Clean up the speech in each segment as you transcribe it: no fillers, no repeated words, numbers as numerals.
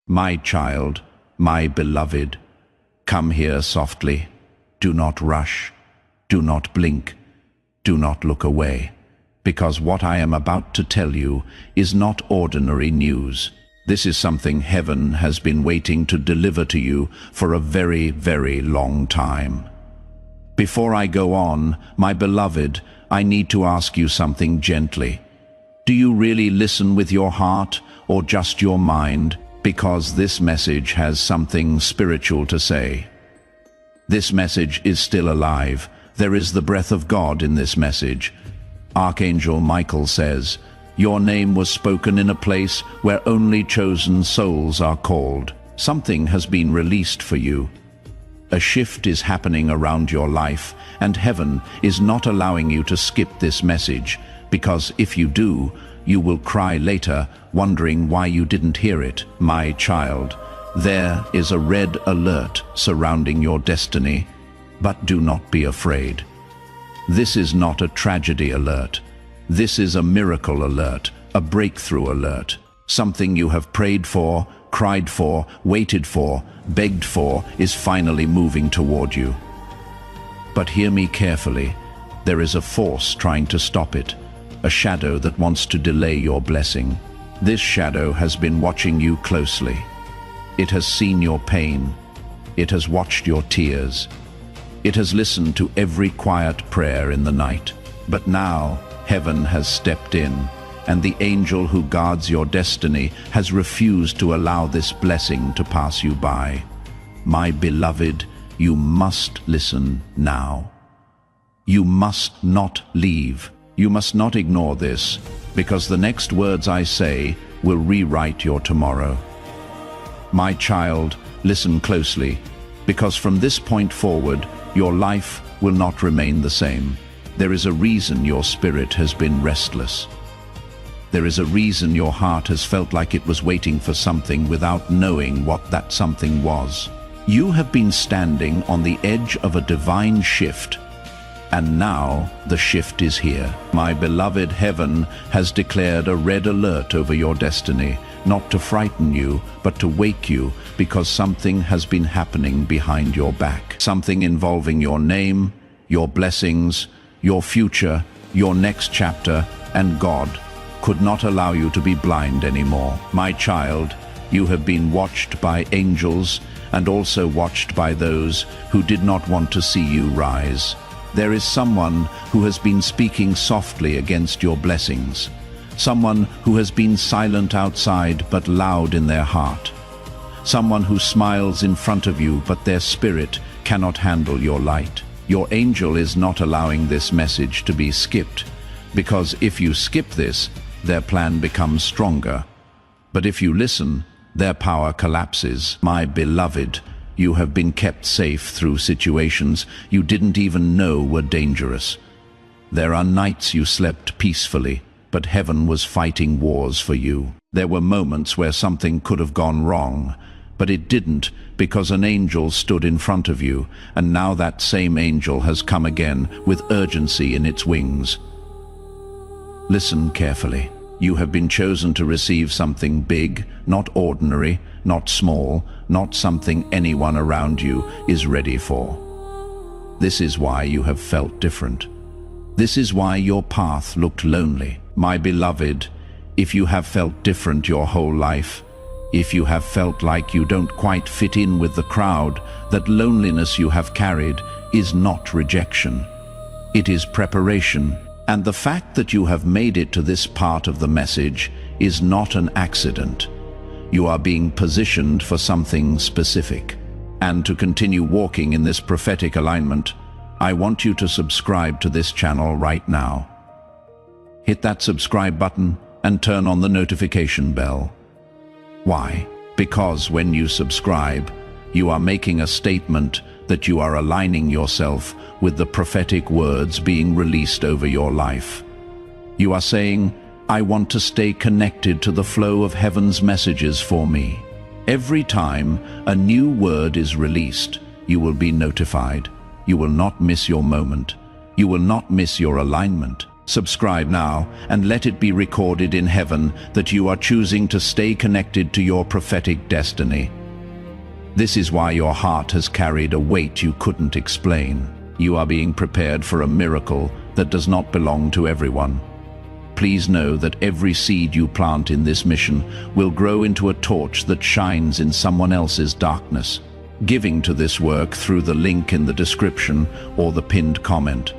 My child, my beloved, come here softly. Do not rush. Do not blink. Do not look away, because what I am about to tell you is not ordinary news. This is something heaven has been waiting to deliver to you for a very, very long time. Before I go on, my beloved, I need to ask you something gently. Do you really listen with your heart or just your mind? Because this message has something spiritual to say. This message is still alive. There is the breath of God in this message. Archangel Michael says, "Your name was spoken in a place where only chosen souls are called." Something has been released for you. A shift is happening around your life, and heaven is not allowing you to skip this message, because if you do, you will cry later, wondering why you didn't hear it. My child, there is a red alert surrounding your destiny, but do not be afraid. This is not a tragedy alert. This is a miracle alert, a breakthrough alert. Something you have prayed for, cried for, waited for, begged for is finally moving toward you. But hear me carefully. There is a force trying to stop it, a shadow that wants to delay your blessing. This shadow has been watching you closely. It has seen your pain. It has watched your tears. It has listened to every quiet prayer in the night. But now, heaven has stepped in, and the angel who guards your destiny has refused to allow this blessing to pass you by. My beloved, you must listen now. You must not leave. You must not ignore this, because the next words I say will rewrite your tomorrow. My child, listen closely, because from this point forward, your life will not remain the same. There is a reason your spirit has been restless. There is a reason your heart has felt like it was waiting for something without knowing what that something was. You have been standing on the edge of a divine shift, and now the shift is here. My beloved, heaven has declared a red alert over your destiny, not to frighten you, but to wake you, because something has been happening behind your back. Something involving your name, your blessings, your future, your next chapter, and God could not allow you to be blind anymore. My child, you have been watched by angels and also watched by those who did not want to see you rise. There is someone who has been speaking softly against your blessings. Someone who has been silent outside but loud in their heart. Someone who smiles in front of you but their spirit cannot handle your light. Your angel is not allowing this message to be skipped, because if you skip this, their plan becomes stronger. But if you listen, their power collapses. My beloved, you have been kept safe through situations you didn't even know were dangerous. There are nights you slept peacefully, but heaven was fighting wars for you. There were moments where something could have gone wrong, but it didn't, because an angel stood in front of you, and now that same angel has come again with urgency in its wings. Listen carefully. You have been chosen to receive something big, not ordinary, not small, not something anyone around you is ready for. This is why you have felt different. This is why your path looked lonely. My beloved, if you have felt different your whole life, if you have felt like you don't quite fit in with the crowd, that loneliness you have carried is not rejection. It is preparation. And the fact that you have made it to this part of the message is not an accident. You are being positioned for something specific. And to continue walking in this prophetic alignment, I want you to subscribe to this channel right now. Hit that subscribe button and turn on the notification bell. Why? Because when you subscribe, you are making a statement that you are aligning yourself with the prophetic words being released over your life. You are saying, I want to stay connected to the flow of heaven's messages for me. Every time a new word is released, you will be notified. You will not miss your moment. You will not miss your alignment. Subscribe now and let it be recorded in heaven that you are choosing to stay connected to your prophetic destiny. This is why your heart has carried a weight you couldn't explain. You are being prepared for a miracle that does not belong to everyone. Please know that every seed you plant in this mission will grow into a torch that shines in someone else's darkness. Giving to this work through the link in the description or the pinned comment.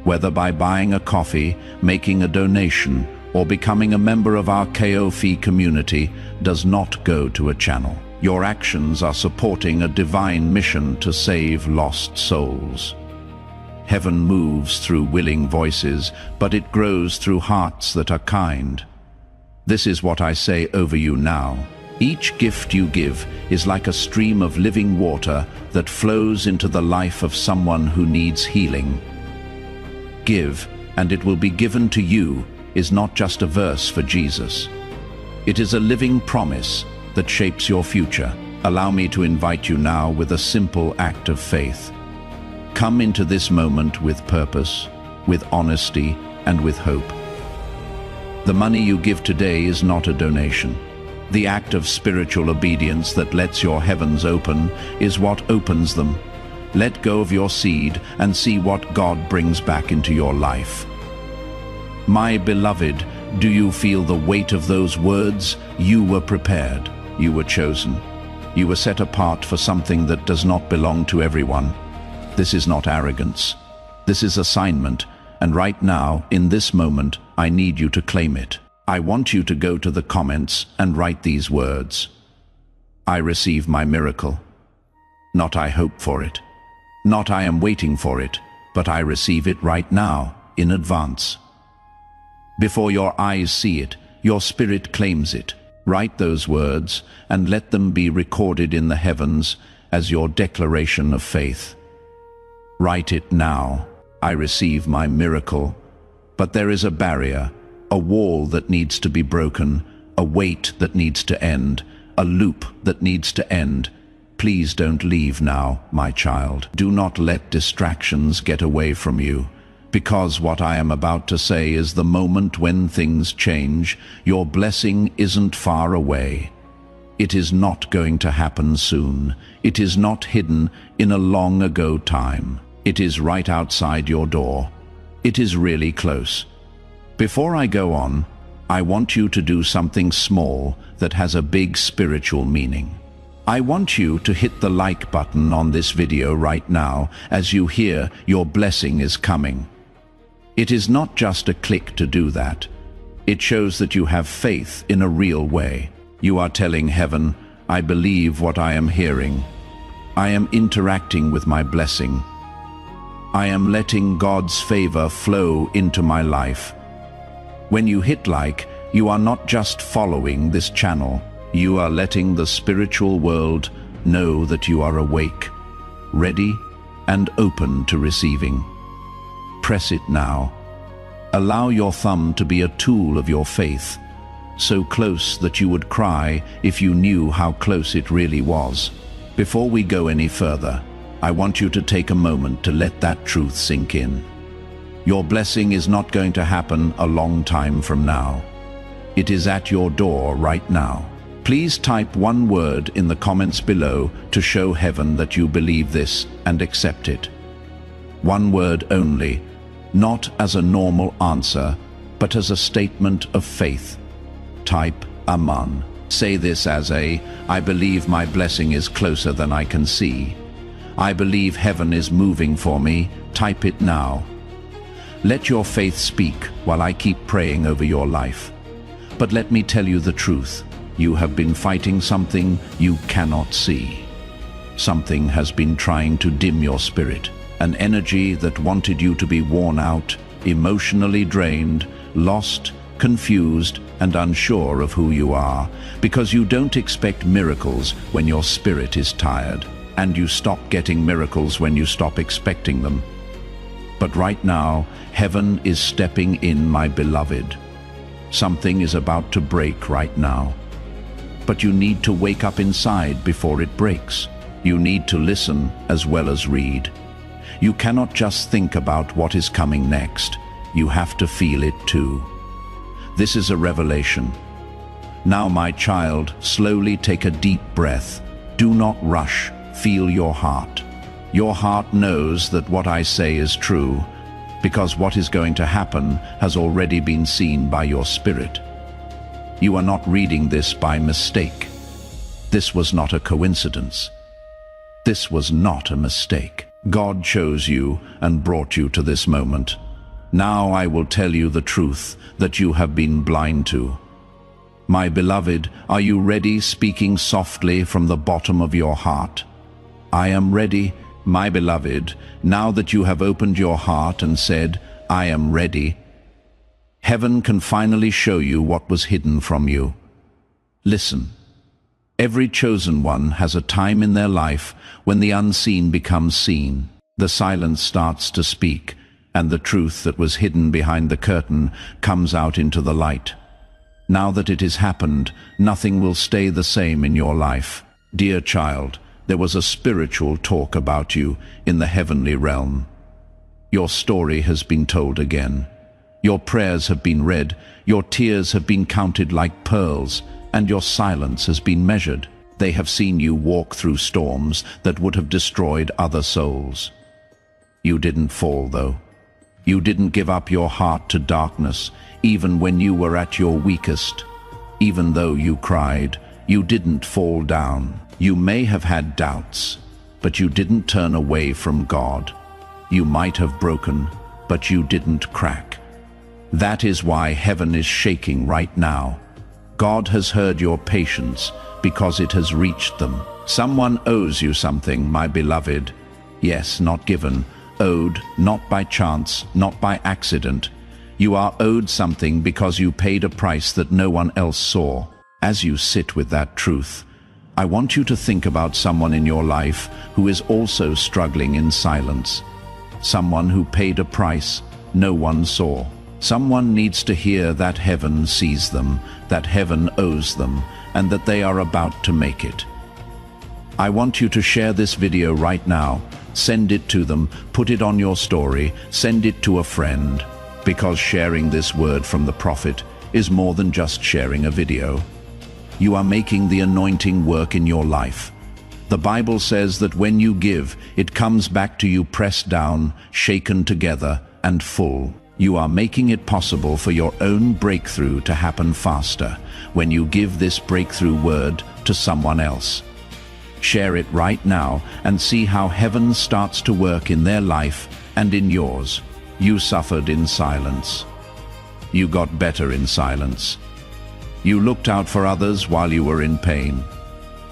Whether by buying a coffee, making a donation, or becoming a member of our KOFI community does not go to a channel. Your actions are supporting a divine mission to save lost souls. Heaven moves through willing voices, but it grows through hearts that are kind. This is what I say over you now. Each gift you give is like a stream of living water that flows into the life of someone who needs healing. Give, and it will be given to you is not just a verse for Jesus. It is a living promise that shapes your future. Allow me to invite you now with a simple act of faith. Come into this moment with purpose, with honesty, and with hope. The money you give today is not a donation. The act of spiritual obedience that lets your heavens open is what opens them. Let go of your seed and see what God brings back into your life. My beloved, do you feel the weight of those words? You were prepared. You were chosen. You were set apart for something that does not belong to everyone. This is not arrogance. This is assignment, and right now, in this moment, I need you to claim it. I want you to go to the comments and write these words. I receive my miracle. Not I hope for it. Not I am waiting for it, but I receive it right now, in advance. Before your eyes see it, your spirit claims it. Write those words and let them be recorded in the heavens as your declaration of faith. Write it now. I receive my miracle. But there is a barrier, a wall that needs to be broken, a weight that needs to end, a loop that needs to end. Please don't leave now, my child. Do not let distractions get away from you. Because what I am about to say is the moment when things change. Your blessing isn't far away. It is not going to happen soon. It is not hidden in a long ago time. It is right outside your door. It is really close. Before I go on, I want you to do something small that has a big spiritual meaning. I want you to hit the like button on this video right now as you hear your blessing is coming. It is not just a click to do that. It shows that you have faith in a real way. You are telling heaven, I believe what I am hearing. I am interacting with my blessing. I am letting God's favor flow into my life. When you hit like, you are not just following this channel. You are letting the spiritual world know that you are awake, ready, and open to receiving. Press it now. Allow your thumb to be a tool of your faith, so close that you would cry if you knew how close it really was. Before we go any further, I want you to take a moment to let that truth sink in. Your blessing is not going to happen a long time from now. It is at your door right now. Please type one word in the comments below to show heaven that you believe this and accept it. One word only, not as a normal answer, but as a statement of faith. Type Amen. Say this as I believe my blessing is closer than I can see. I believe heaven is moving for me. Type it now. Let your faith speak while I keep praying over your life. But let me tell you the truth. You have been fighting something you cannot see. Something has been trying to dim your spirit. An energy that wanted you to be worn out, emotionally drained, lost, confused, and unsure of who you are, because you don't expect miracles when your spirit is tired, and you stop getting miracles when you stop expecting them. But right now, heaven is stepping in, my beloved. Something is about to break right now. But you need to wake up inside before it breaks. You need to listen as well as read. You cannot just think about what is coming next. you have to feel it too. This is a revelation. Now, my child, slowly take a deep breath. Do not rush. Feel your heart. Your heart knows that what I say is true, because what is going to happen has already been seen by your spirit. You are not reading this by mistake. This was not a coincidence. This was not a mistake. God chose you and brought you to this moment. Now I will tell you the truth that you have been blind to. My beloved, are you ready, speaking softly from the bottom of your heart? I am ready, my beloved, now that you have opened your heart and said, I am ready. Heaven can finally show you what was hidden from you. Listen. Every chosen one has a time in their life when the unseen becomes seen. The silence starts to speak, and the truth that was hidden behind the curtain comes out into the light. Now that it has happened, nothing will stay the same in your life. Dear child, there was a spiritual talk about you in the heavenly realm. Your story has been told again. Your prayers have been read, your tears have been counted like pearls, and your silence has been measured. They have seen you walk through storms that would have destroyed other souls. You didn't fall, though. You didn't give up your heart to darkness, even when you were at your weakest. Even though you cried, you didn't fall down. You may have had doubts, but you didn't turn away from God. You might have broken, but you didn't crack. That is why heaven is shaking right now. God has heard your patience because it has reached them. Someone owes you something, my beloved. Yes, not given, owed, not by chance, not by accident. You are owed something because you paid a price that no one else saw. As you sit with that truth, I want you to think about someone in your life who is also struggling in silence. Someone who paid a price no one saw. Someone needs to hear that heaven sees them, that heaven owes them, and that they are about to make it. I want you to share this video right now. Send it to them, put it on your story, send it to a friend, because sharing this word from the prophet is more than just sharing a video. You are making the anointing work in your life. The Bible says that when you give, it comes back to you pressed down, shaken together, and full. You are making it possible for your own breakthrough to happen faster when you give this breakthrough word to someone else. Share it right now and see how heaven starts to work in their life and in yours. You suffered in silence. You got better in silence. You looked out for others while you were in pain.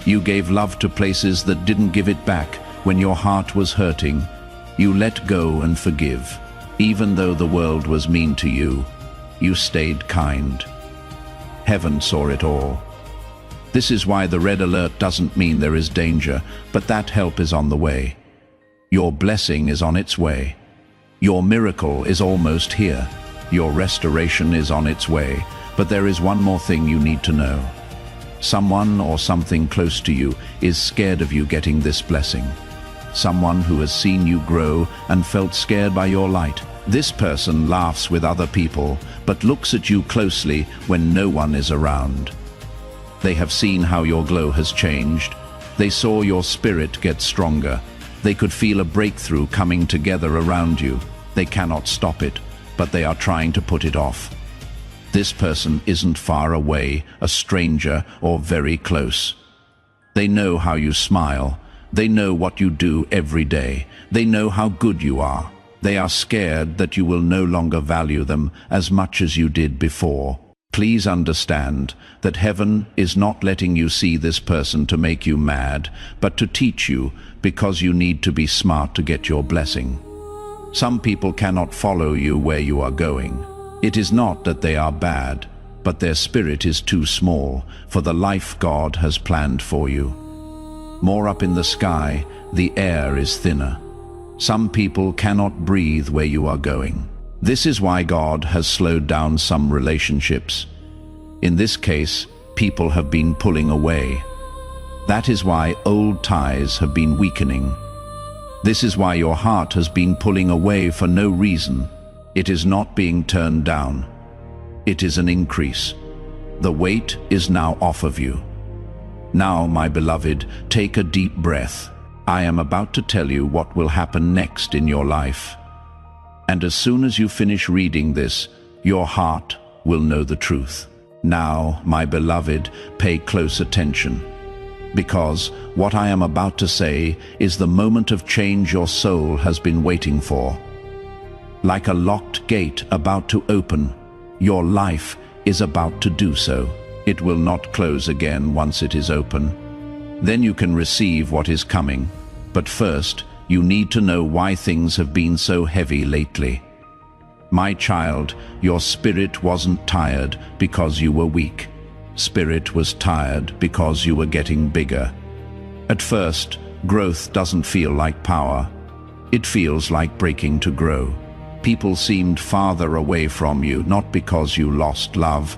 You gave love to places that didn't give it back when your heart was hurting. You let go and forgive. Even though the world was mean to you, you stayed kind. Heaven saw it all. This is why the red alert doesn't mean there is danger, but that help is on the way. Your blessing is on its way. Your miracle is almost here. Your restoration is on its way. But there is one more thing you need to know. Someone or something close to you is scared of you getting this blessing. Someone who has seen you grow and felt scared by your light. This person laughs with other people, but looks at you closely when no one is around. They have seen how your glow has changed. They saw your spirit get stronger. They could feel a breakthrough coming together around you. They cannot stop it, but they are trying to put it off. This person isn't far away, a stranger, or very close. They know how you smile. They know what you do every day. They know how good you are. They are scared that you will no longer value them as much as you did before. Please understand that heaven is not letting you see this person to make you mad, but to teach you, because you need to be smart to get your blessing. Some people cannot follow you where you are going. It is not that they are bad, but their spirit is too small for the life God has planned for you. More up in the sky, the air is thinner. Some people cannot breathe where you are going. This is why God has slowed down some relationships. In this case, people have been pulling away. That is why old ties have been weakening. This is why your heart has been pulling away for no reason. It is not being turned down. It is an increase. The weight is now off of you. Now, my beloved, take a deep breath. I am about to tell you what will happen next in your life. And as soon as you finish reading this, your heart will know the truth. Now, my beloved, pay close attention, because what I am about to say is the moment of change your soul has been waiting for. Like a locked gate about to open, your life is about to do so. It will not close again once it is open. Then you can receive what is coming. But first, you need to know why things have been so heavy lately. My child, your spirit wasn't tired because you were weak. Spirit was tired because you were getting bigger. At first, growth doesn't feel like power. It feels like breaking to grow. People seemed farther away from you, not because you lost love,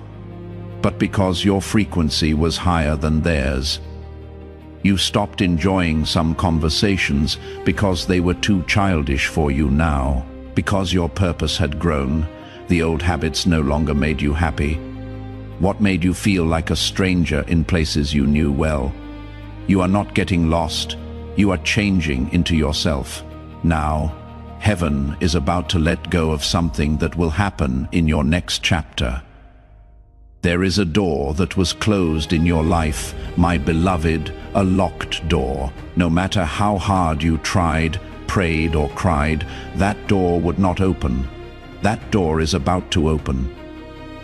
but because your frequency was higher than theirs. You stopped enjoying some conversations because they were too childish for you now. Because your purpose had grown, the old habits no longer made you happy. What made you feel like a stranger in places you knew well? You are not getting lost. You are changing into yourself. Now, heaven is about to let go of something that will happen in your next chapter. There is a door that was closed in your life, my beloved, a locked door. No matter how hard you tried, prayed or cried, that door would not open. That door is about to open.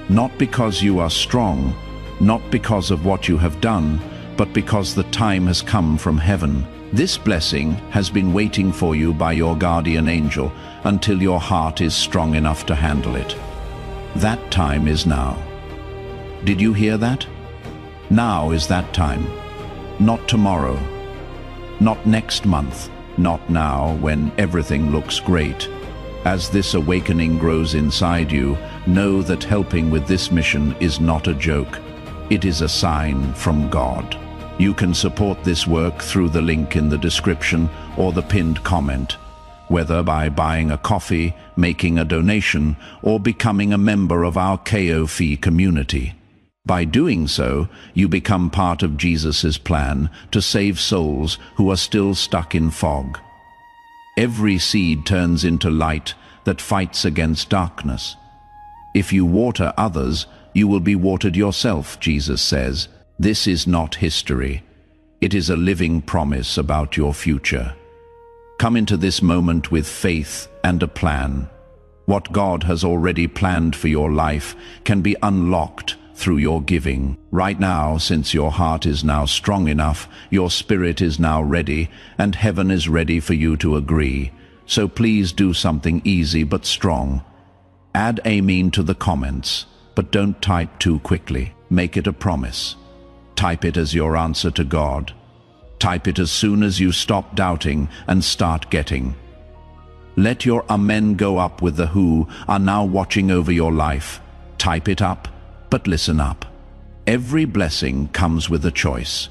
Not because you are strong, not because of what you have done, but because the time has come from heaven. This blessing has been waiting for you by your guardian angel until your heart is strong enough to handle it. That time is now. Did you hear that? Now is that time. Not tomorrow. Not next month. Not now, when everything looks great. As this awakening grows inside you, know that helping with this mission is not a joke. It is a sign from God. You can support this work through the link in the description or the pinned comment, whether by buying a coffee, making a donation, or becoming a member of our KOF community. By doing so, you become part of Jesus' plan to save souls who are still stuck in fog. Every seed turns into light that fights against darkness. If you water others, you will be watered yourself, Jesus says. This is not history. It is a living promise about your future. Come into this moment with faith and a plan. What God has already planned for your life can be unlocked through your giving. Right now, since your heart is now strong enough, your spirit is now ready, and heaven is ready for you to agree. So please do something easy but strong. Add Amen to the comments, but don't type too quickly. Make it a promise. Type it as your answer to God. Type it as soon as you stop doubting and start getting. Let your Amen go up with the who are now watching over your life. Type it up. But listen up. Every blessing comes with a choice.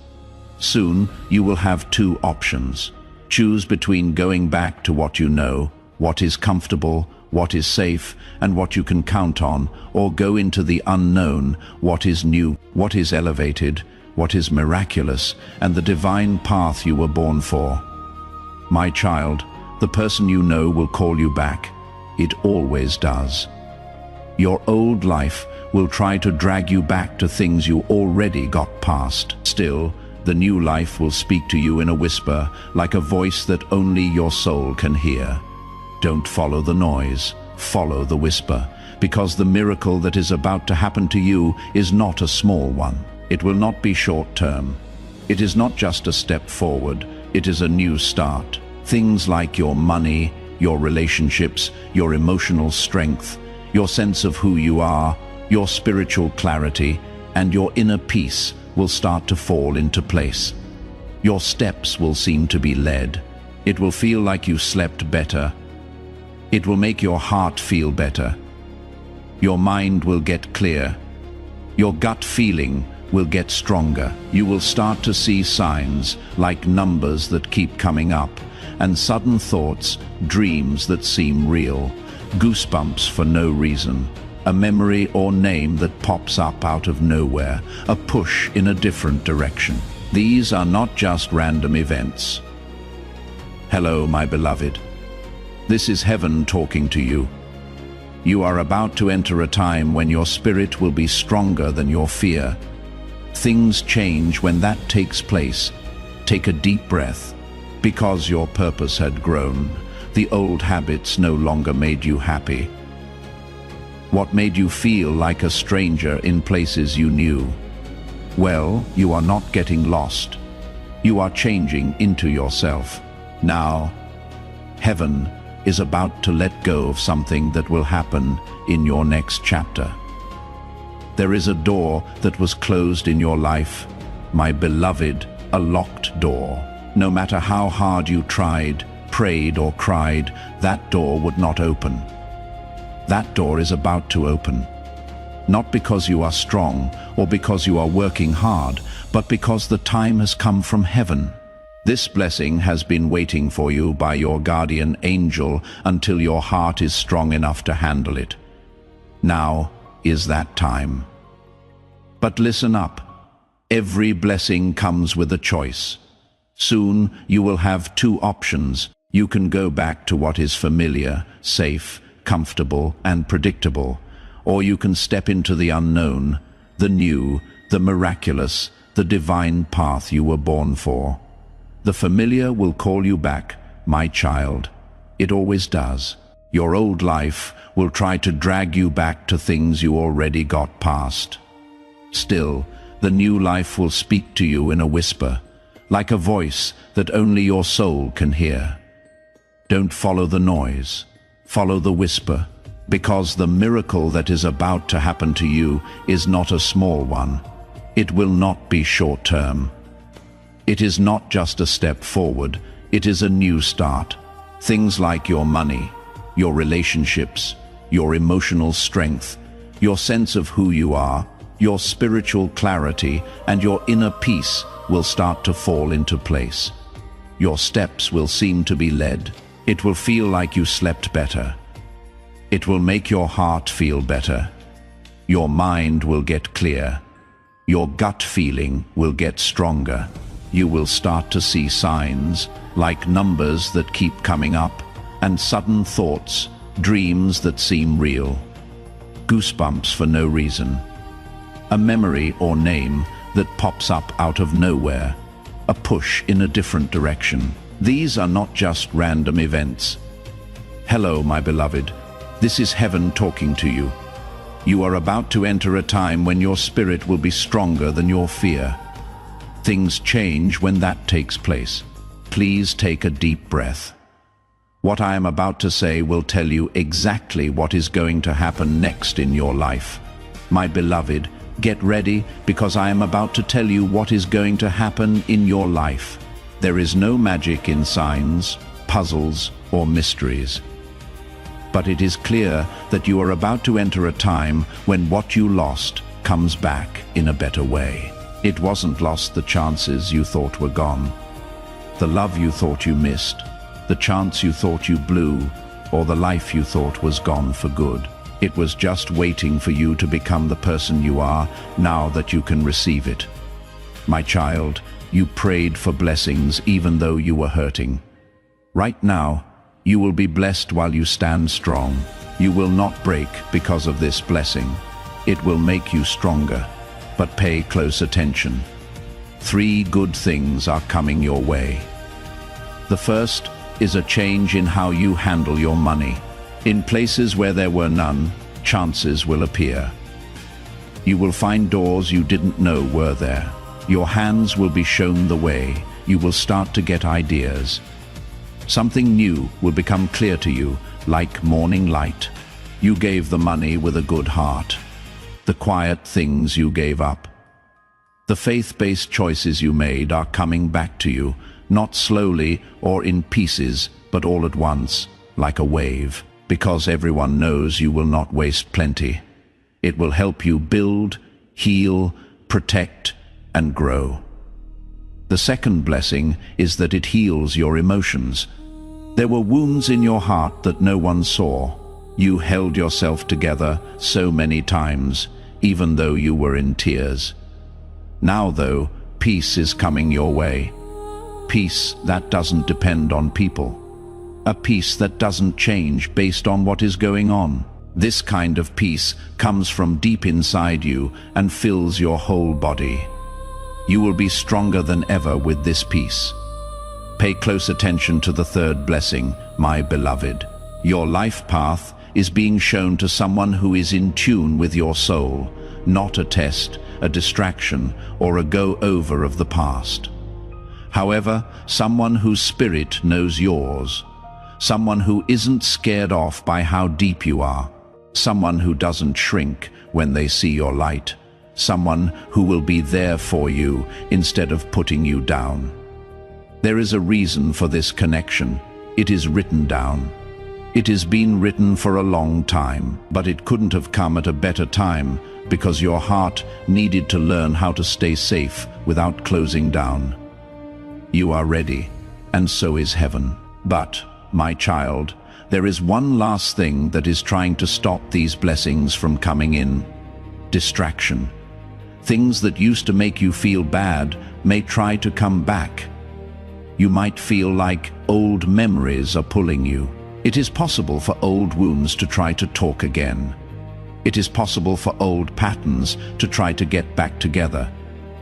Soon you will have two options. Choose between going back to what you know, what is comfortable, what is safe, and what you can count on, or go into the unknown, what is new, what is elevated, what is miraculous, and the divine path you were born for. My child, the person you know will call you back. It always does. Your old life will try to drag you back to things you already got past. Still, the new life will speak to you in a whisper, like a voice that only your soul can hear. Don't follow the noise, follow the whisper, because the miracle that is about to happen to you is not a small one. It will not be short-term. It is not just a step forward, it is a new start. Things like your money, your relationships, your emotional strength, your sense of who you are, your spiritual clarity, and your inner peace will start to fall into place. Your steps will seem to be led. It will feel like you slept better. It will make your heart feel better. Your mind will get clear. Your gut feeling will get stronger. You will start to see signs like numbers that keep coming up, and sudden thoughts, dreams that seem real. goosebumps for no reason, a memory or name that pops up out of nowhere, a push in a different direction. These are not just random events. Hello, my beloved. This is heaven talking to you. You are about to enter a time when your spirit will be stronger than your fear. Things change when that takes place. Take a deep breath. Because your purpose had grown, the old habits no longer made you happy. What made you feel like a stranger in places you knew? Well, you are not getting lost. You are changing into yourself. Now, heaven is about to let go of something that will happen in your next chapter. There is a door that was closed in your life, my beloved, a locked door. No matter how hard you tried, prayed or cried, that door would not open. That door is about to open. Not because you are strong or because you are working hard, but because the time has come from heaven. This blessing has been waiting for you by your guardian angel until your heart is strong enough to handle it. Now is that time. But listen up. Every blessing comes with a choice. Soon you will have two options. You can go back to what is familiar, safe, comfortable, and predictable, or you can step into the unknown, the new, the miraculous, the divine path you were born for. The familiar will call you back, my child. It always does. Your old life will try to drag you back to things you already got past. Still, the new life will speak to you in a whisper, like a voice that only your soul can hear. Don't follow the noise, follow the whisper, because the miracle that is about to happen to you is not a small one. It will not be short-term. It is not just a step forward, it is a new start. Things like your money, your relationships, your emotional strength, your sense of who you are, your spiritual clarity, and your inner peace will start to fall into place. Your steps will seem to be led. It will feel like you slept better. It will make your heart feel better. Your mind will get clear. Your gut feeling will get stronger. You will start to see signs, like numbers that keep coming up, and sudden thoughts, dreams that seem real. Goosebumps for no reason. A memory or name that pops up out of nowhere, a push in a different direction. These are not just random events. Hello, my beloved. This is heaven talking to you. You are about to enter a time when your spirit will be stronger than your fear. Things change when that takes place. Please take a deep breath. What I am about to say will tell you exactly what is going to happen next in your life. My beloved, get ready, because I am about to tell you what is going to happen in your life. There is no magic in signs, puzzles, or mysteries. But it is clear that you are about to enter a time when what you lost comes back in a better way. It wasn't lost the chances you thought were gone, the love you thought you missed, the chance you thought you blew, or the life you thought was gone for good. It was just waiting for you to become the person you are now that you can receive it. My child, you prayed for blessings even though you were hurting. Right now, you will be blessed while you stand strong. You will not break because of this blessing. It will make you stronger. But pay close attention. 3 good things are coming your way. The first is a change in how you handle your money. In places where there were none, chances will appear. You will find doors you didn't know were there. Your hands will be shown the way. You will start to get ideas. Something new will become clear to you, like morning light. You gave the money with a good heart. The quiet things you gave up. The faith-based choices you made are coming back to you, not slowly or in pieces, but all at once, like a wave. Because everyone knows you will not waste plenty. It will help you build, heal, protect, and grow. The second blessing is that it heals your emotions. There were wounds in your heart that no one saw. You held yourself together so many times, even though you were in tears. Now, though, peace is coming your way. Peace that doesn't depend on people. A peace that doesn't change based on what is going on. This kind of peace comes from deep inside you and fills your whole body. You will be stronger than ever with this peace. Pay close attention to the third blessing, my beloved. Your life path is being shown to someone who is in tune with your soul, not a test, a distraction, or a go-over of the past. However, someone whose spirit knows yours. Someone who isn't scared off by how deep you are. Someone who doesn't shrink when they see your light. Someone who will be there for you instead of putting you down. There is a reason for this connection. It is written down. It has been written for a long time, but it couldn't have come at a better time because your heart needed to learn how to stay safe without closing down. You are ready, and so is heaven. But, my child, there is one last thing that is trying to stop these blessings from coming in. Distraction. Things that used to make you feel bad may try to come back. You might feel like old memories are pulling you. It is possible for old wounds to try to talk again. It is possible for old patterns to try to get back together.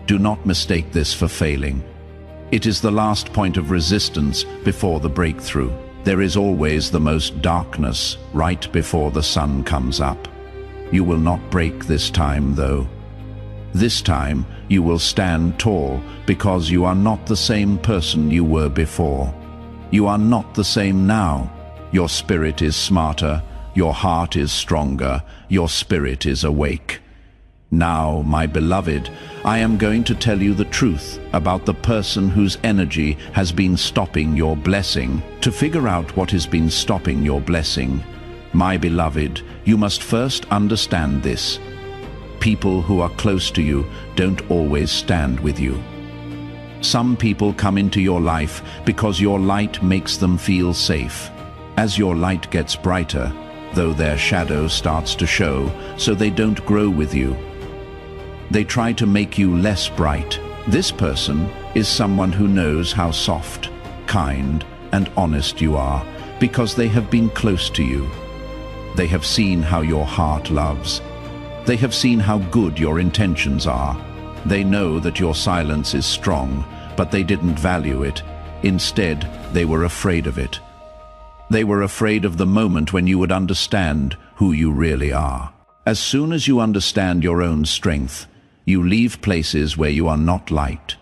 Do not mistake this for failing. It is the last point of resistance before the breakthrough. There is always the most darkness right before the sun comes up. You will not break this time, though. This time, you will stand tall because you are not the same person you were before. You are not the same now. Your spirit is smarter, your heart is stronger, your spirit is awake. Now, my beloved, I am going to tell you the truth about the person whose energy has been stopping your blessing. To figure out what has been stopping your blessing, my beloved, you must first understand this. People who are close to you don't always stand with you. Some people come into your life because your light makes them feel safe. As your light gets brighter, though their shadow starts to show, so they don't grow with you. They try to make you less bright. This person is someone who knows how soft, kind, and honest you are because they have been close to you. They have seen how your heart loves. They have seen how good your intentions are. They know that your silence is strong, but they didn't value it. Instead, they were afraid of it. They were afraid of the moment when you would understand who you really are. As soon as you understand your own strength, you leave places where you are not liked.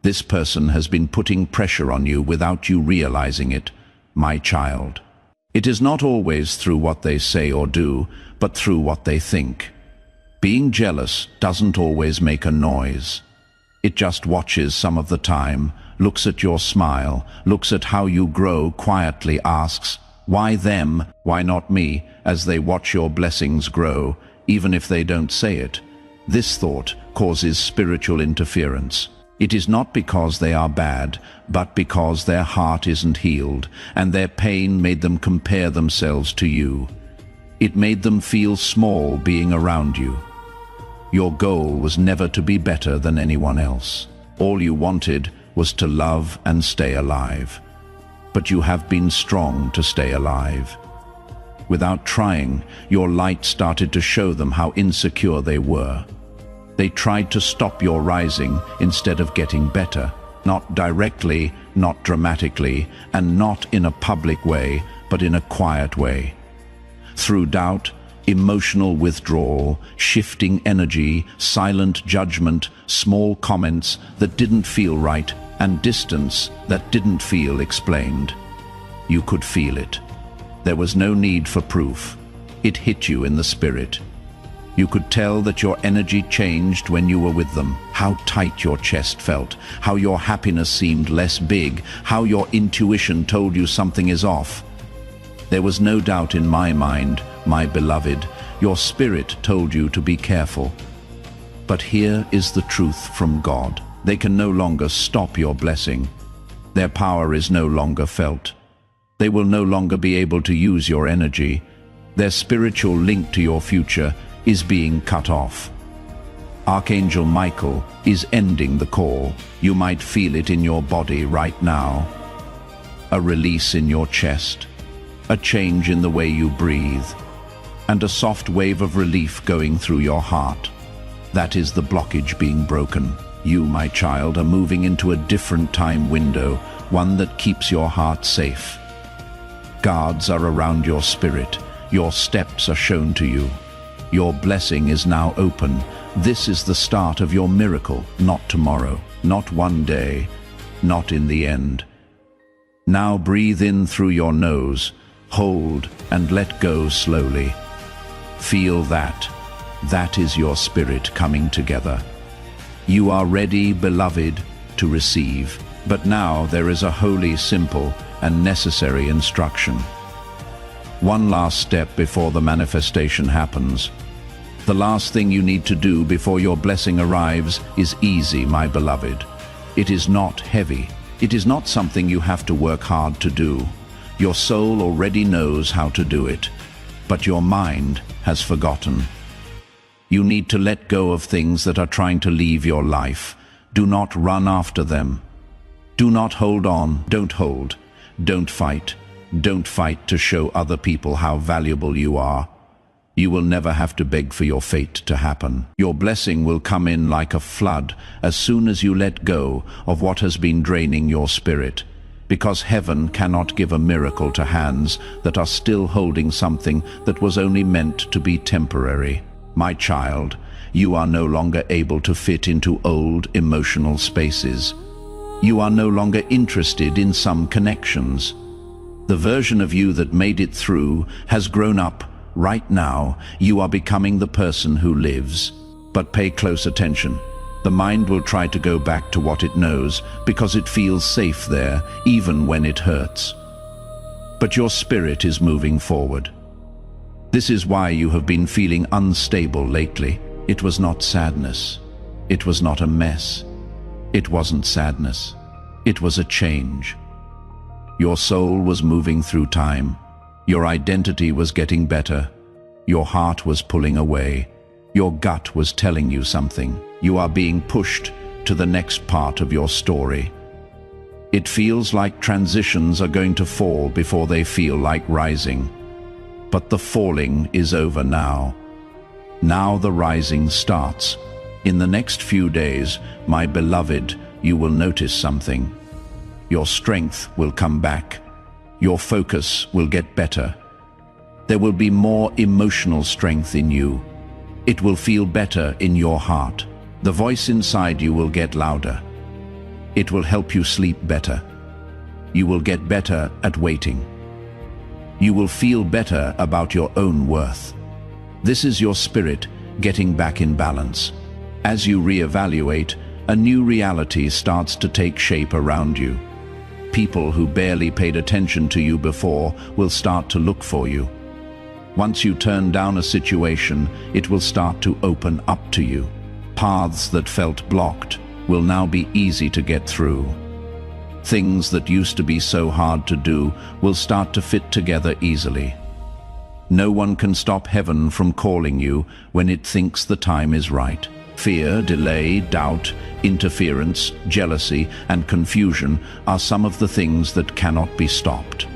This person has been putting pressure on you without you realizing it, my child. It is not always through what they say or do, but through what they think. Being jealous doesn't always make a noise. It just watches some of the time, looks at your smile, looks at how you grow, quietly asks, why them, why not me, as they watch your blessings grow, even if they don't say it. This thought causes spiritual interference. It is not because they are bad, but because their heart isn't healed, and their pain made them compare themselves to you. It made them feel small being around you. Your goal was never to be better than anyone else. All you wanted was to love and stay alive. But you have been strong to stay alive. Without trying, your light started to show them how insecure they were. They tried to stop your rising instead of getting better. Not directly, not dramatically, and not in a public way, but in a quiet way. Through doubt, emotional withdrawal, shifting energy, silent judgment, small comments that didn't feel right, and distance that didn't feel explained. You could feel it. There was no need for proof. It hit you in the spirit. You could tell that your energy changed when you were with them, how tight your chest felt, how your happiness seemed less big, how your intuition told you something is off. There was no doubt in my mind, my beloved, your spirit told you to be careful. But here is the truth from God. They can no longer stop your blessing. Their power is no longer felt. They will no longer be able to use your energy. Their spiritual link to your future is being cut off. Archangel Michael is ending the call. You might feel it in your body right now. A release in your chest, a change in the way you breathe, and a soft wave of relief going through your heart. That is the blockage being broken. You, my child, are moving into a different time window, one that keeps your heart safe. Guards are around your spirit. Your steps are shown to you. Your blessing is now open. This is the start of your miracle, not tomorrow, not one day, not in the end. Now breathe in through your nose, hold and let go slowly. Feel that. That is your spirit coming together. You are ready, beloved, to receive. But now there is a holy, simple, and necessary instruction. One last step before the manifestation happens. The last thing you need to do before your blessing arrives is easy, my beloved. It is not heavy. It is not something you have to work hard to do. Your soul already knows how to do it, but your mind has forgotten. You need to let go of things that are trying to leave your life. Do not run after them. Do not hold on. Don't hold. Don't fight. Don't fight to show other people how valuable you are. You will never have to beg for your fate to happen. Your blessing will come in like a flood as soon as you let go of what has been draining your spirit. Because heaven cannot give a miracle to hands that are still holding something that was only meant to be temporary. My child, you are no longer able to fit into old emotional spaces. You are no longer interested in some connections. The version of you that made it through has grown up. Right now, you are becoming the person who lives. But pay close attention. The mind will try to go back to what it knows because it feels safe there, even when it hurts. But your spirit is moving forward. This is why you have been feeling unstable lately. It was not sadness. It was not a mess. It wasn't sadness. It was a change. Your soul was moving through time. Your identity was getting better. Your heart was pulling away. Your gut was telling you something. You are being pushed to the next part of your story. It feels like transitions are going to fall before they feel like rising. But the falling is over now. Now the rising starts. In the next few days, my beloved, you will notice something. Your strength will come back. Your focus will get better. There will be more emotional strength in you. It will feel better in your heart. The voice inside you will get louder. It will help you sleep better. You will get better at waiting. You will feel better about your own worth. This is your spirit getting back in balance. As you reevaluate, a new reality starts to take shape around you. People who barely paid attention to you before will start to look for you. Once you turn down a situation, it will start to open up to you. Paths that felt blocked will now be easy to get through. Things that used to be so hard to do will start to fit together easily. No one can stop heaven from calling you when it thinks the time is right. Fear, delay, doubt, interference, jealousy, and confusion are some of the things that cannot be stopped.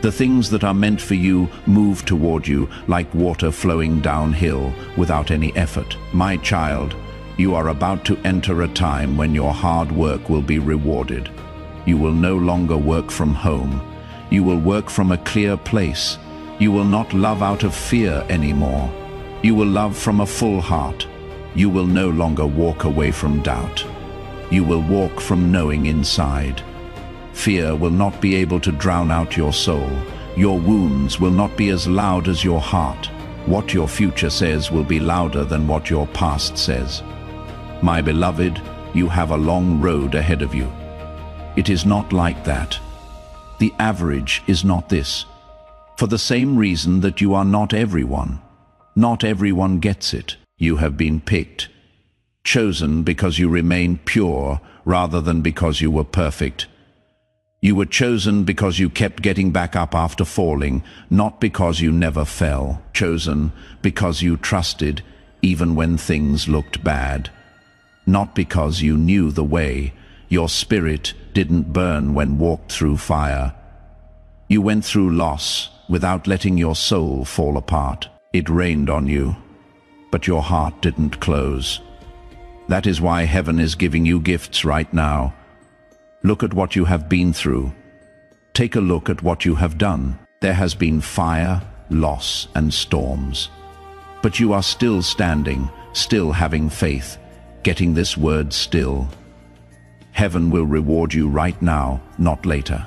The things that are meant for you move toward you like water flowing downhill without any effort. My child, you are about to enter a time when your hard work will be rewarded. You will no longer work from home. You will work from a clear place. You will not love out of fear anymore. You will love from a full heart. You will no longer walk away from doubt. You will walk from knowing inside. Fear will not be able to drown out your soul. Your wounds will not be as loud as your heart. What your future says will be louder than what your past says. My beloved, you have a long road ahead of you. It is not like that. The average is not this. For the same reason that you are not everyone. Not everyone gets it. You have been picked, chosen because you remain pure rather than because you were perfect. You were chosen because you kept getting back up after falling, not because you never fell. Chosen because you trusted even when things looked bad. Not because you knew the way. Your spirit didn't burn when walked through fire. You went through loss without letting your soul fall apart. It rained on you, but your heart didn't close. That is why heaven is giving you gifts right now. Look at what you have been through. Take a look at what you have done. There has been fire, loss, and storms. But you are still standing, still having faith, getting this word still. Heaven will reward you right now, not later.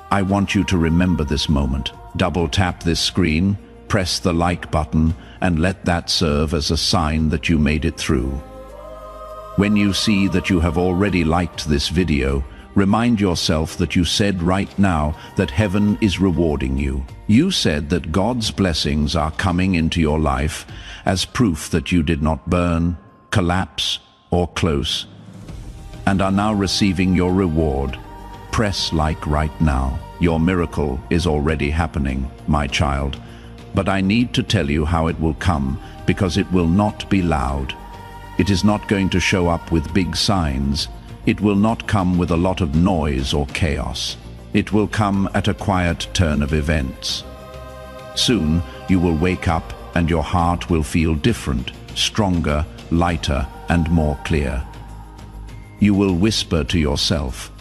I want you to remember this moment. Double tap this screen, press the like button, and let that serve as a sign that you made it through. When you see that you have already liked this video, remind yourself that you said right now that heaven is rewarding you. You said that God's blessings are coming into your life as proof that you did not burn, collapse, or close, and are now receiving your reward. Press like right now. Your miracle is already happening, my child. But I need to tell you how it will come, because it will not be loud. It is not going to show up with big signs. It will not come with a lot of noise or chaos. It will come at a quiet turn of events. Soon you will wake up and your heart will feel different, stronger, lighter, and more clear. You will whisper to yourself,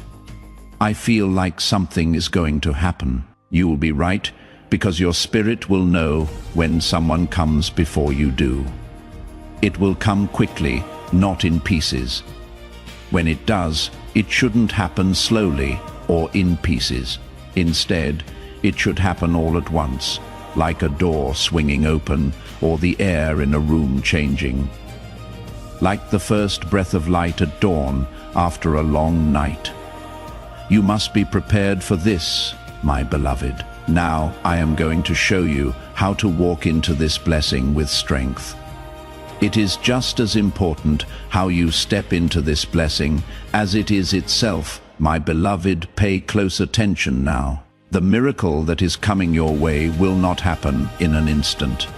"I feel like something is going to happen." You will be right, because your spirit will know when someone comes before you do. It will come quickly, not in pieces. When it does, it shouldn't happen slowly or in pieces. Instead, it should happen all at once, like a door swinging open or the air in a room changing. Like the first breath of light at dawn after a long night. You must be prepared for this, my beloved. Now I am going to show you how to walk into this blessing with strength. It is just as important how you step into this blessing as it is itself, my beloved. Pay close attention now. The miracle that is coming your way will not happen in an instant.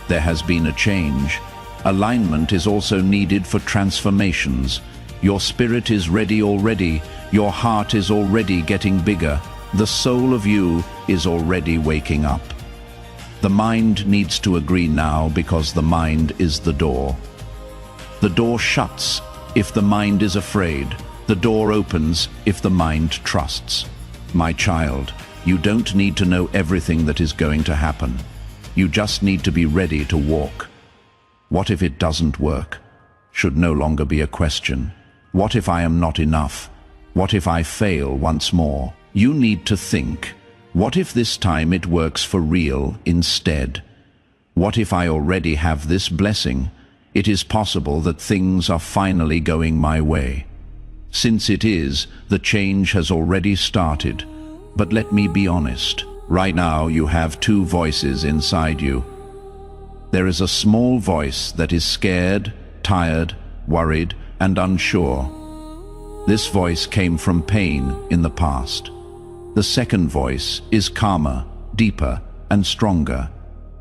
There has been a change. Alignment is also needed for transformations. Your spirit is ready already. Your heart is already getting bigger. The soul of you is already waking up. The mind needs to agree now, because the mind is the door. The door shuts if the mind is afraid. The door opens if the mind trusts. My child, you don't need to know everything that is going to happen. You just need to be ready to walk. What if it doesn't work? Should no longer be a question. What if I am not enough? What if I fail once more? You need to think. What if this time it works for real instead? What if I already have this blessing? It is possible that things are finally going my way. Since it is, the change has already started. But let me be honest. Right now you have two voices inside you. There is a small voice that is scared, tired, worried, and unsure. This voice came from pain in the past. The second voice is calmer, deeper, and stronger.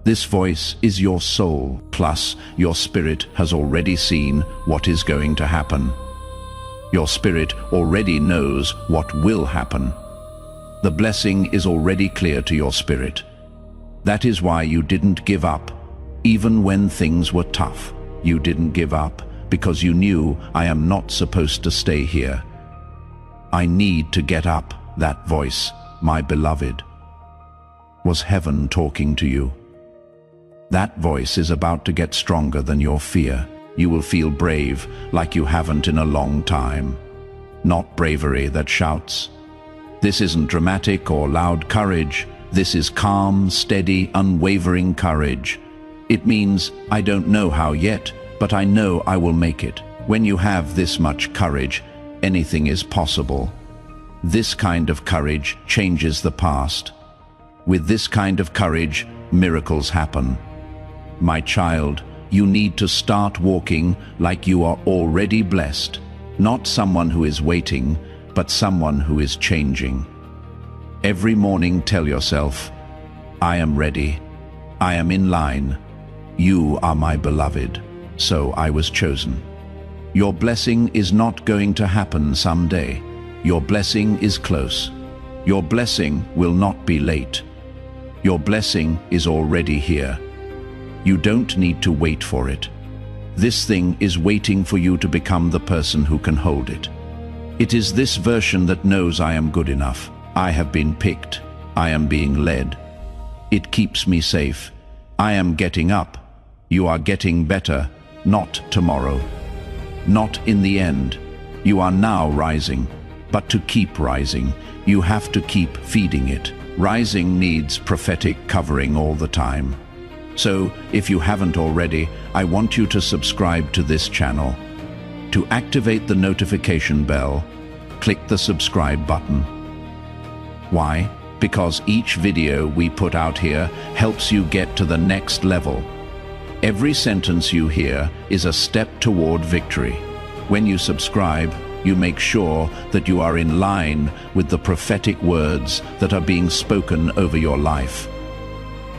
This voice is your soul, plus your spirit has already seen what is going to happen. Your spirit already knows what will happen. The blessing is already clear to your spirit. That is why you didn't give up, even when things were tough. You didn't give up because you knew, I am not supposed to stay here. I need to get up. That voice, my beloved. Was heaven talking to you? That voice is about to get stronger than your fear. You will feel brave like you haven't in a long time. Not bravery that shouts. This isn't dramatic or loud courage. This is calm, steady, unwavering courage. It means, I don't know how yet, but I know I will make it. When you have this much courage, anything is possible. This kind of courage changes the past. With this kind of courage, miracles happen. My child, you need to start walking like you are already blessed. Not someone who is waiting, but someone who is changing. Every morning tell yourself, I am ready. I am in line. You are my beloved, so I was chosen. Your blessing is not going to happen someday. Your blessing is close. Your blessing will not be late. Your blessing is already here. You don't need to wait for it. This thing is waiting for you to become the person who can hold it. It is this version that knows I am good enough. I have been picked. I am being led. It keeps me safe. I am getting up. You are getting better, not tomorrow. Not in the end. You are now rising. But to keep rising, you have to keep feeding it. Rising needs prophetic covering all the time. So, if you haven't already, I want you to subscribe to this channel. To activate the notification bell, click the subscribe button. Why? Because each video we put out here helps you get to the next level. Every sentence you hear is a step toward victory. When you subscribe, you make sure that you are in line with the prophetic words that are being spoken over your life.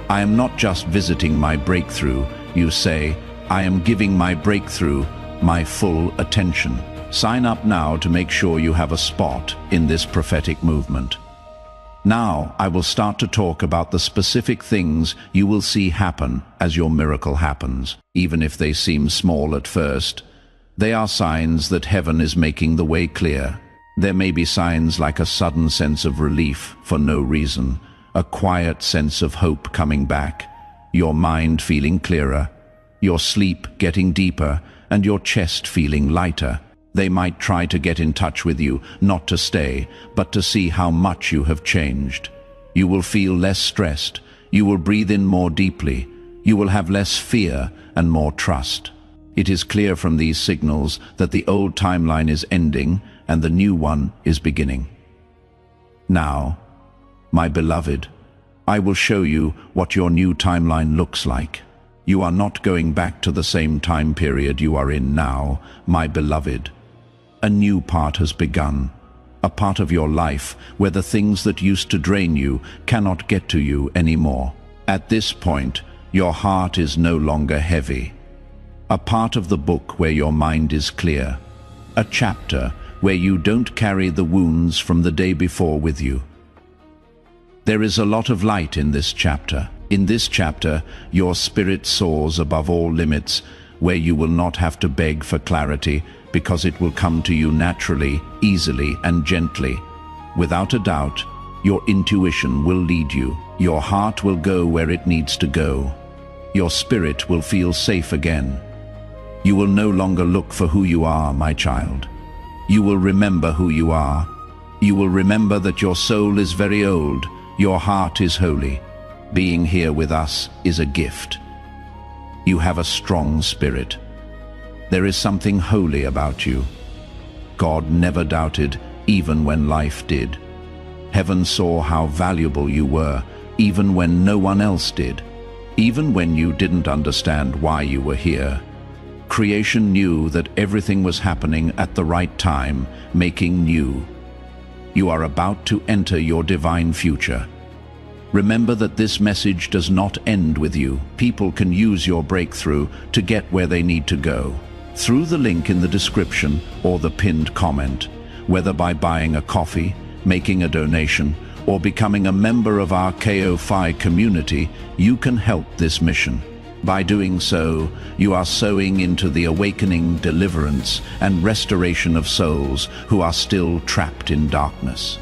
I am not just visiting my breakthrough, you say, I am giving my breakthrough my full attention. Sign up now to make sure you have a spot in this prophetic movement. Now I will start to talk about the specific things you will see happen as your miracle happens. Even if they seem small at first, they are signs that heaven is making the way clear. There may be signs like a sudden sense of relief for no reason, a quiet sense of hope coming back, your mind feeling clearer, your sleep getting deeper, and your chest feeling lighter. They might try to get in touch with you, not to stay, but to see how much you have changed. You will feel less stressed. You will breathe in more deeply. You will have less fear and more trust. It is clear from these signals that the old timeline is ending and the new one is beginning. Now, my beloved, I will show you what your new timeline looks like. You are not going back to the same time period you are in now, my beloved. A new part has begun, a part of your life where the things that used to drain you cannot get to you anymore. At this point, your heart is no longer heavy. A part of the book where your mind is clear. A chapter where you don't carry the wounds from the day before with you. There is a lot of light in this chapter. In this chapter, your spirit soars above all limits, where you will not have to beg for clarity, because it will come to you naturally, easily, and gently. Without a doubt, your intuition will lead you. Your heart will go where it needs to go. Your spirit will feel safe again. You will no longer look for who you are, my child. You will remember who you are. You will remember that your soul is very old. Your heart is holy. Being here with us is a gift. You have a strong spirit. There is something holy about you. God never doubted, even when life did. Heaven saw how valuable you were, even when no one else did. Even when you didn't understand why you were here. Creation knew that everything was happening at the right time, making new. You are about to enter your divine future. Remember that this message does not end with you. People can use your breakthrough to get where they need to go. Through the link in the description or the pinned comment, whether by buying a coffee, making a donation, or becoming a member of our KO5 community, you can help this mission. By doing so, you are sowing into the awakening, deliverance, and restoration of souls who are still trapped in darkness.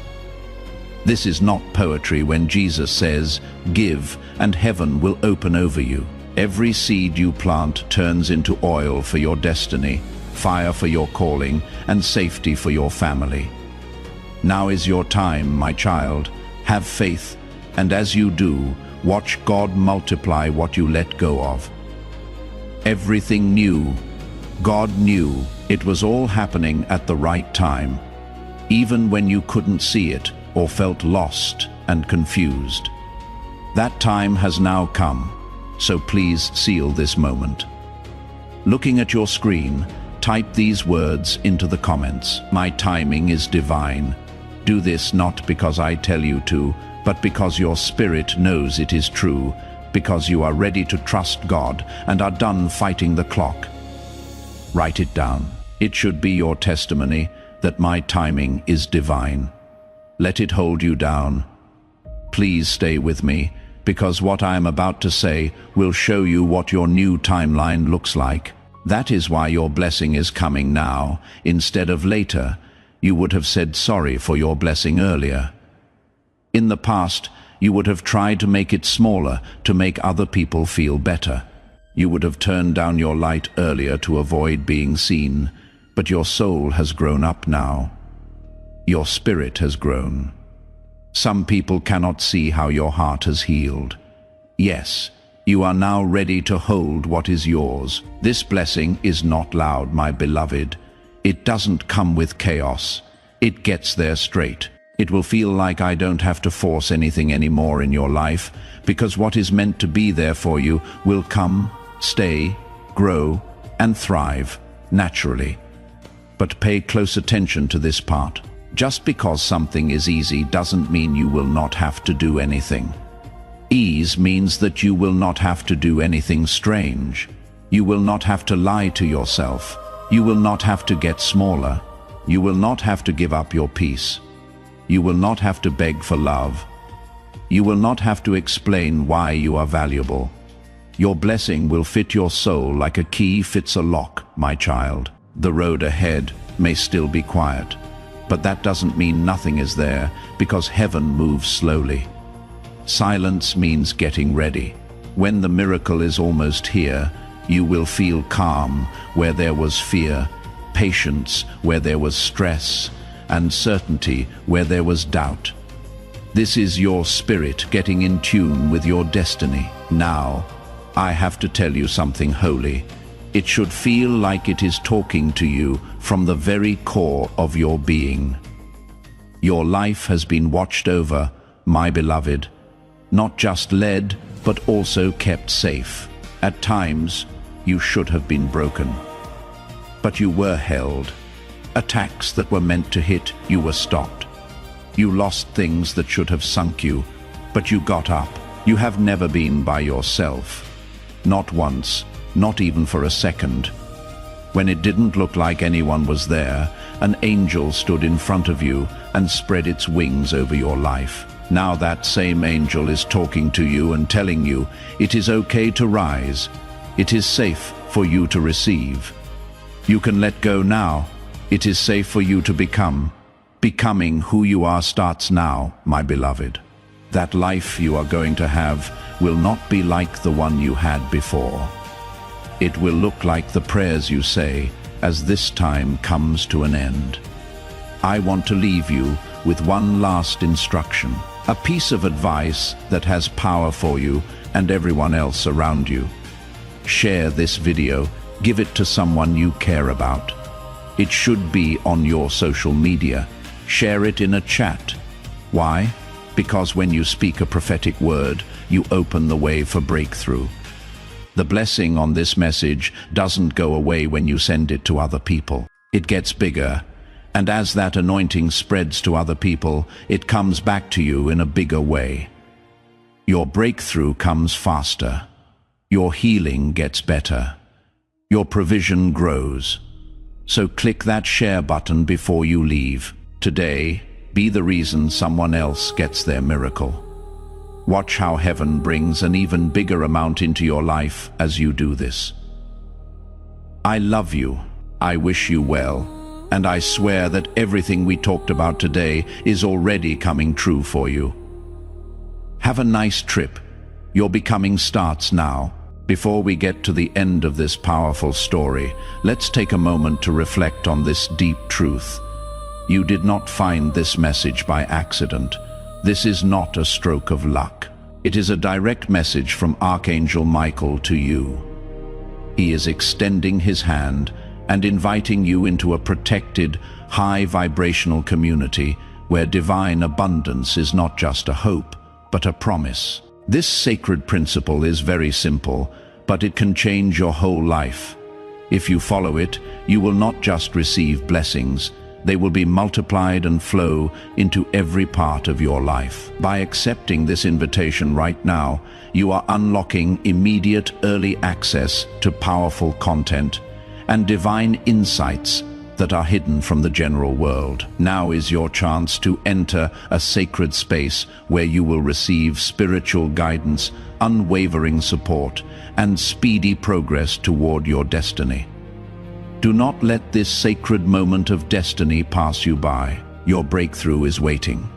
This is not poetry when Jesus says, "Give, and heaven will open over you." Every seed you plant turns into oil for your destiny, fire for your calling, and safety for your family. Now is your time, my child. Have faith, and as you do, watch God multiply what you let go of. Everything new. God knew it was all happening at the right time, even when you couldn't see it or felt lost and confused. That time has now come, so please seal this moment. Looking at your screen, Type these words into the comments. My timing is divine. Do this not because I tell you to, but because your spirit knows it is true, because you are ready to trust God and are done fighting the clock. Write it down. It should be your testimony that my timing is divine. Let it hold you down. Please stay with me, because what I am about to say will show you what your new timeline looks like. That is why your blessing is coming now, instead of later. You would have said sorry for your blessing earlier. In the past, you would have tried to make it smaller to make other people feel better. You would have turned down your light earlier to avoid being seen, but your soul has grown up now. Your spirit has grown. Some people cannot see how your heart has healed. Yes, you are now ready to hold what is yours. This blessing is not loud, my beloved. It doesn't come with chaos. It gets there straight. It will feel like I don't have to force anything anymore in your life, because what is meant to be there for you will come, stay, grow, and thrive naturally. But pay close attention to this part. Just because something is easy doesn't mean you will not have to do anything. Ease means that you will not have to do anything strange. You will not have to lie to yourself. You will not have to get smaller. You will not have to give up your peace. You will not have to beg for love. You will not have to explain why you are valuable. Your blessing will fit your soul like a key fits a lock, my child. The road ahead may still be quiet, but that doesn't mean nothing is there, because heaven moves slowly. Silence means getting ready. When the miracle is almost here, you will feel calm where there was fear, patience where there was stress, and certainty where there was doubt. This is your spirit getting in tune with your destiny. Now, I have to tell you something holy. It should feel like it is talking to you from the very core of your being. Your life has been watched over, my beloved, not just led, but also kept safe. At times, you should have been broken, but you were held. Attacks that were meant to hit, you were stopped. You lost things that should have sunk you, but you got up. You have never been by yourself. Not once, not even for a second. When it didn't look like anyone was there, an angel stood in front of you and spread its wings over your life. Now that same angel is talking to you and telling you it is okay to rise. It is safe for you to receive. You can let go now. It is safe for you to become. Becoming who you are starts now, my beloved. That life you are going to have will not be like the one you had before. It will look like the prayers you say as this time comes to an end. I want to leave you with one last instruction, a piece of advice that has power for you and everyone else around you. Share this video, give it to someone you care about. It should be on your social media. Share it in a chat. Why? Because when you speak a prophetic word, you open the way for breakthrough. The blessing on this message doesn't go away when you send it to other people. It gets bigger, and as that anointing spreads to other people, it comes back to you in a bigger way. Your breakthrough comes faster. Your healing gets better. Your provision grows. So click that share button before you leave. Today, be the reason someone else gets their miracle. Watch how heaven brings an even bigger amount into your life as you do this. I love you. I wish you well. And I swear that everything we talked about today is already coming true for you. Have a nice trip. Your becoming starts now. Before we get to the end of this powerful story, let's take a moment to reflect on this deep truth. You did not find this message by accident. This is not a stroke of luck. It is a direct message from Archangel Michael to you. He is extending his hand and inviting you into a protected, high vibrational community where divine abundance is not just a hope, but a promise. This sacred principle is very simple, but it can change your whole life. If you follow it, you will not just receive blessings, they will be multiplied and flow into every part of your life. By accepting this invitation right now, you are unlocking immediate early access to powerful content and divine insights that are hidden from the general world. Now is your chance to enter a sacred space where you will receive spiritual guidance, unwavering support, and speedy progress toward your destiny. Do not let this sacred moment of destiny pass you by. Your breakthrough is waiting.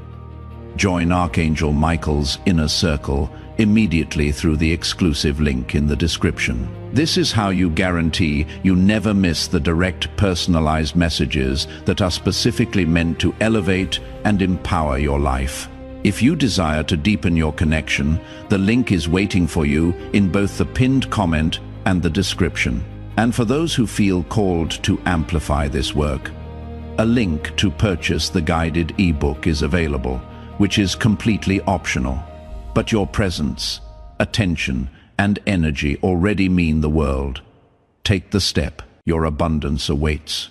Join Archangel Michael's inner circle immediately through the exclusive link in the description. This is how you guarantee you never miss the direct, personalized messages that are specifically meant to elevate and empower your life. If you desire to deepen your connection, the link is waiting for you in both the pinned comment and the description. And for those who feel called to amplify this work, a link to purchase the guided ebook is available, which is completely optional. But your presence, attention, and energy already mean the world. Take the step. Your abundance awaits.